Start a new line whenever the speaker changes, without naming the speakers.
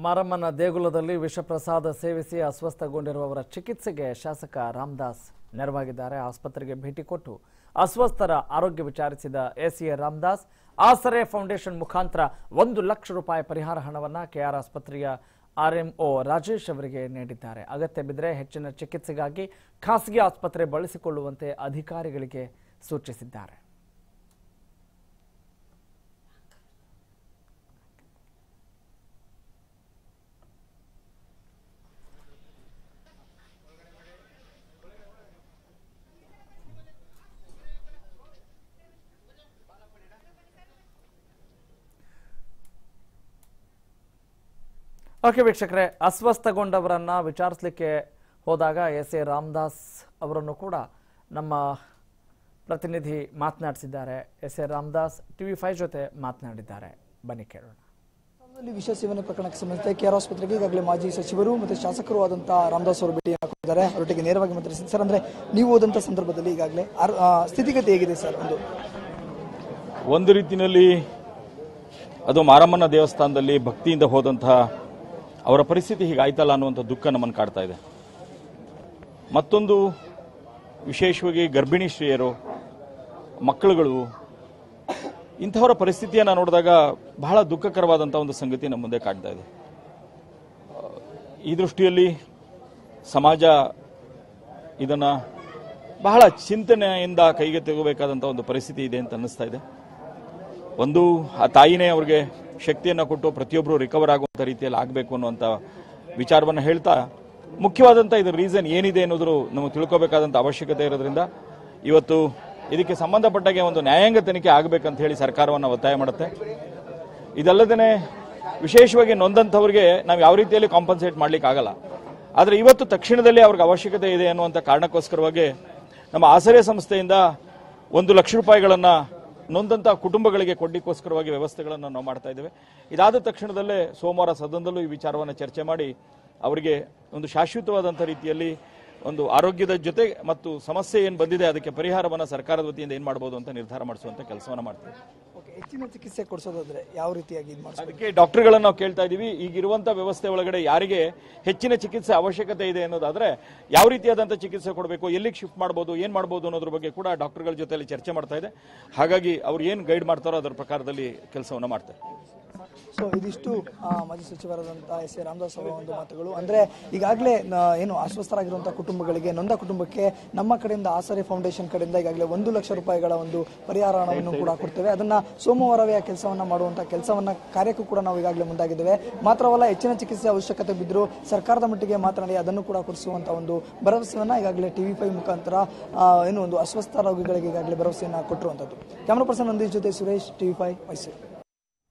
ಮಾರಮ್ಮನ ದೇಗುಲದಲ್ಲಿ ವಿಷಪ್ರಸಾದ ಸೇವಿಸಿ ಅಸ್ವಸ್ಥಗೊಂಡಿರುವವರ ಚಿಕಿತ್ಸೆಗೆ ಶಾಸಕ ರಾಮದಾಸ್ ನೆರವಾಗಿದ್ದಾರೆ. ಆಸ್ಪತ್ರೆಗೆ ಭೇಟಿ ಕೊಟ್ಟು ಅಸ್ವಸ್ಥರ ಆರೋಗ್ಯ ವಿಚಾರಿಸಿದ ಎಸಿಎ ರಾಮದಾಸ್ ಆಸರೆ ಫೌಂಡೇಶನ್ ಮುಖಾಂತರ 1 ಲಕ್ಷ ರೂಪಾಯಿ ಪರಿಹಾರ ಹಣವನ್ನು ಕೆಆರ್ ಆಸ್ಪತ್ರೆಯ ಆರ್ಎಂಒ ರಾಜೇಶ್ ಅವರಿಗೆ ನೀಡಿದ್ದಾರೆ. ಅಗತ್ಯ ಬಿದ್ದರೆ ಹೆಚ್ಚಿನ ಚಿಕಿತ್ಸೆಗಾಗಿ ಖಾಸಗಿ ಆಸ್ಪತ್ರೆ ಬಳಸಿಕೊಳ್ಳುವಂತೆ ಅಧಿಕಾರಿಗಳಿಗೆ ಸೂಚಿಸಿದ್ದಾರೆ. ಓಕೆ ವೀಕ್ಷಕರೇ, ಅಸ್ವಸ್ಥಗೊಂಡವರನ್ನ ವಿಚಾರಿಸಲಿಕ್ಕೆ ಹೋದಾಗ ಎಸ್ಎ ರಾಮದಾಸ್ ಅವರನ್ನು ಕೂಡ ನಮ್ಮ ಪ್ರತಿನಿಧಿ ಮಾತನಾಡಿಸಿದ್ದಾರೆ. ಎಸ್ಎ ರಾಮದಾಸ್ TV5 ಜೊತೆ ಮಾತನಾಡಿದ್ದಾರೆ. ಬನ್ನಿ ಕೇಳೋಣ.
ವಿಷ ಸೇವನೆ ಪ್ರಕರಣಕ್ಕೆ ಸಂಬಂಧಿಸಿದ ಕೆಆರ್ ಆಸ್ಪತ್ರೆಗೆ ಈಗಾಗಲೇ ಮಾಜಿ ಸಚಿವರು ಮತ್ತು ಶಾಸಕರು ಆದಂತಹ ರಾಮದಾಸ್ ಅವರು ಭೇಟಿ ಹಾಕಿದ್ದಾರೆ. ಅವರೊಟ್ಟಿಗೆ ನೇರವಾಗಿ ಮಾತಾಡಿಸಿದ್ದಾರೆ. ಸರ್, ಅಂದ್ರೆ ನೀವು ಹೋದಂತ ಸಂದರ್ಭದಲ್ಲಿ ಈಗಾಗಲೇ ಸ್ಥಿತಿಗತಿ ಹೇಗಿದೆ ಸರ್?
ಒಂದು ರೀತಿಯಲ್ಲಿ ಅದು ಮಾರಮ್ಮನ ದೇವಸ್ಥಾನದಲ್ಲಿ ಭಕ್ತಿಯಿಂದ ಹೋದಂತಹ ಅವರ ಪರಿಸ್ಥಿತಿ ಹೀಗಾಯ್ತಲ್ಲ ಅನ್ನುವಂಥ ದುಃಖ ನಮ್ಮನ್ನು ಕಾಡ್ತಾ ಇದೆ. ಮತ್ತೊಂದು ವಿಶೇಷವಾಗಿ ಗರ್ಭಿಣಿ ಸ್ತ್ರೀಯರು, ಮಕ್ಕಳುಗಳು, ಇಂಥವರ ಪರಿಸ್ಥಿತಿಯನ್ನು ನೋಡಿದಾಗ ಬಹಳ ದುಃಖಕರವಾದಂಥ ಒಂದು ಸಂಗತಿ ನಮ್ಮ ಮುಂದೆ ಕಾಡ್ತಾ ಇದೆ. ಈ ದೃಷ್ಟಿಯಲ್ಲಿ ಸಮಾಜ ಇದನ್ನು ಬಹಳ ಚಿಂತನೆಯಿಂದ ಕೈಗೆ ತೆಗೋಬೇಕಾದಂಥ ಒಂದು ಪರಿಸ್ಥಿತಿ ಇದೆ ಅಂತ ಅನ್ನಿಸ್ತಾ ಇದೆ. ಒಂದು, ಆ ತಾಯಿನೇ ಅವ್ರಿಗೆ ಶಕ್ತಿಯನ್ನು ಕೊಟ್ಟು ಪ್ರತಿಯೊಬ್ಬರು ರಿಕವರ್ ಆಗುವಂಥ ರೀತಿಯಲ್ಲಿ ಆಗಬೇಕು ಅನ್ನುವಂಥ ವಿಚಾರವನ್ನು ಹೇಳ್ತಾ, ಮುಖ್ಯವಾದಂಥ ಇದರ ರೀಸನ್ ಏನಿದೆ ಅನ್ನೋದು ನಮಗೆ ತಿಳ್ಕೋಬೇಕಾದಂಥ ಅವಶ್ಯಕತೆ ಇರೋದ್ರಿಂದ ಇವತ್ತು ಇದಕ್ಕೆ ಸಂಬಂಧಪಟ್ಟಾಗೆ ಒಂದು ನ್ಯಾಯಾಂಗ ತನಿಖೆ ಆಗಬೇಕಂತ ಹೇಳಿ ಸರ್ಕಾರವನ್ನು ಒತ್ತಾಯ ಮಾಡುತ್ತೆ. ಇದಲ್ಲದೇ ವಿಶೇಷವಾಗಿ ನೊಂದಂಥವ್ರಿಗೆ ನಾವು ಯಾವ ರೀತಿಯಲ್ಲಿ ಕಾಂಪನ್ಸೇಟ್ ಮಾಡ್ಲಿಕ್ಕೆ ಆಗಲ್ಲ. ಆದರೆ ಇವತ್ತು ತಕ್ಷಣದಲ್ಲಿ ಅವ್ರಿಗೆ ಅವಶ್ಯಕತೆ ಇದೆ ಅನ್ನುವಂಥ ಕಾರಣಕ್ಕೋಸ್ಕರವಾಗಿ ನಮ್ಮ ಆಸರೆ ಸಂಸ್ಥೆಯಿಂದ 1 ಲಕ್ಷ ರೂಪಾಯಿಗಳನ್ನು ನೊಂದಂಥ ಕುಟುಂಬಗಳಿಗೆ ಕೊಡ್ಲಿಕ್ಕೋಸ್ಕರವಾಗಿ ವ್ಯವಸ್ಥೆಗಳನ್ನು ನಾವು ಮಾಡ್ತಾ ಇದ್ದೇವೆ. ಇದಾದ ತಕ್ಷಣದಲ್ಲೇ ಸೋಮವಾರ ಸದನದಲ್ಲೂ ಈ ವಿಚಾರವನ್ನು ಚರ್ಚೆ ಮಾಡಿ ಅವರಿಗೆ ಒಂದು ಶಾಶ್ವತವಾದಂಥ ರೀತಿಯಲ್ಲಿ ಒಂದು ಆರೋಗ್ಯದ ಜೊತೆ ಮತ್ತು ಸಮಸ್ಯೆ ಏನು ಬಂದಿದೆ ಅದಕ್ಕೆ ಪರಿಹಾರವನ್ನು ಸರ್ಕಾರದ ವತಿಯಿಂದ ಏನು ಮಾಡಬಹುದು ಅಂತ ನಿರ್ಧಾರ ಮಾಡಿಸುವಂಥ ಕೆಲಸವನ್ನು ಮಾಡ್ತೀವಿ.
ಹೆಚ್ಚಿನ ಚಿಕಿತ್ಸೆ ಕೊಡಿಸೋದಾದ್ರೆ ಯಾವ ರೀತಿಯಾಗಿ
ಅದಕ್ಕೆ ಡಾಕ್ಟರ್ಗಳನ್ನು ನಾವು ಕೇಳ್ತಾ ಇದ್ದೀವಿ. ಈಗಿರುವಂಥ ವ್ಯವಸ್ಥೆ ಒಳಗಡೆ ಯಾರಿಗೆ ಹೆಚ್ಚಿನ ಚಿಕಿತ್ಸೆ ಅವಶ್ಯಕತೆ ಇದೆ ಅನ್ನೋದಾದ್ರೆ ಯಾವ ರೀತಿಯಾದಂಥ ಚಿಕಿತ್ಸೆ ಕೊಡಬೇಕು, ಎಲ್ಲಿಗೆ ಶಿಫ್ಟ್ ಮಾಡ್ಬೋದು, ಏನು ಮಾಡ್ಬೋದು ಅನ್ನೋದ್ರ ಬಗ್ಗೆ ಕೂಡ ಡಾಕ್ಟರ್ಗಳ ಜೊತೆಯಲ್ಲಿ ಚರ್ಚೆ ಮಾಡ್ತಾ ಇದೆ. ಹಾಗಾಗಿ ಅವ್ರು ಏನು ಗೈಡ್ ಮಾಡ್ತಾರೋ ಅದರ ಪ್ರಕಾರದಲ್ಲಿ ಕೆಲಸವನ್ನು ಮಾಡ್ತಾರೆ.
ಸೊ ಇದಿಷ್ಟು ಮಾಜಿ ಸಚಿವರಾದಂತಹ ಎಸ್ಎ ರಾಮದಾಸ್ ಅವರ ಒಂದು ಮಾತುಗಳು. ಅಂದ್ರೆ ಈಗಾಗಲೇ ಏನು ಅಸ್ವಸ್ಥರಾಗಿರುವಂತಹ ಕುಟುಂಬಗಳಿಗೆ, ನೊಂದ ಕುಟುಂಬಕ್ಕೆ ನಮ್ಮ ಕಡೆಯಿಂದ ಆಸರೆ ಫೌಂಡೇಶನ್ ಕಡೆಯಿಂದ ಈಗಾಗಲೇ 1 ಲಕ್ಷ ರೂಪಾಯಿಗಳ ಒಂದು ಪರಿಹಾರ ಹಣವನ್ನು ಕೂಡ ಕೊಡ್ತೇವೆ. ಅದನ್ನ ಸೋಮವಾರವೇ ಆ ಕೆಲಸವನ್ನ ಮಾಡುವಂತಹ ಕೆಲಸವನ್ನ ಕಾರ್ಯಕ್ಕೂ ಕೂಡ ನಾವು ಈಗಾಗಲೇ ಮುಂದಾಗಿದ್ದೇವೆ. ಮಾತ್ರವಲ್ಲ, ಹೆಚ್ಚಿನ ಚಿಕಿತ್ಸೆ ಅವಶ್ಯಕತೆ ಬಿದ್ದರೂ ಸರ್ಕಾರದ ಮಟ್ಟಿಗೆ ಮಾತನಾಡಿ ಅದನ್ನು ಕೂಡ ಕೊಡಿಸುವಂತಹ ಒಂದು ಭರವಸೆಯನ್ನ ಈಗಾಗಲೇ TV5 ಮುಖಾಂತರ ಏನು ಒಂದು ಅಸ್ವಸ್ಥ ರೋಗಿಗಳಿಗೆ ಈಗಾಗಲೇ ಭರವಸೆಯನ್ನ ಕೊಟ್ಟಿರುವಂತದ್ದು. ಕ್ಯಾಮರಾ ಪರ್ಸನ್ ನಂದೀಶ್ ಜೊತೆ ಸುರೇಶ್, TV5 ಮೈಸೂರು.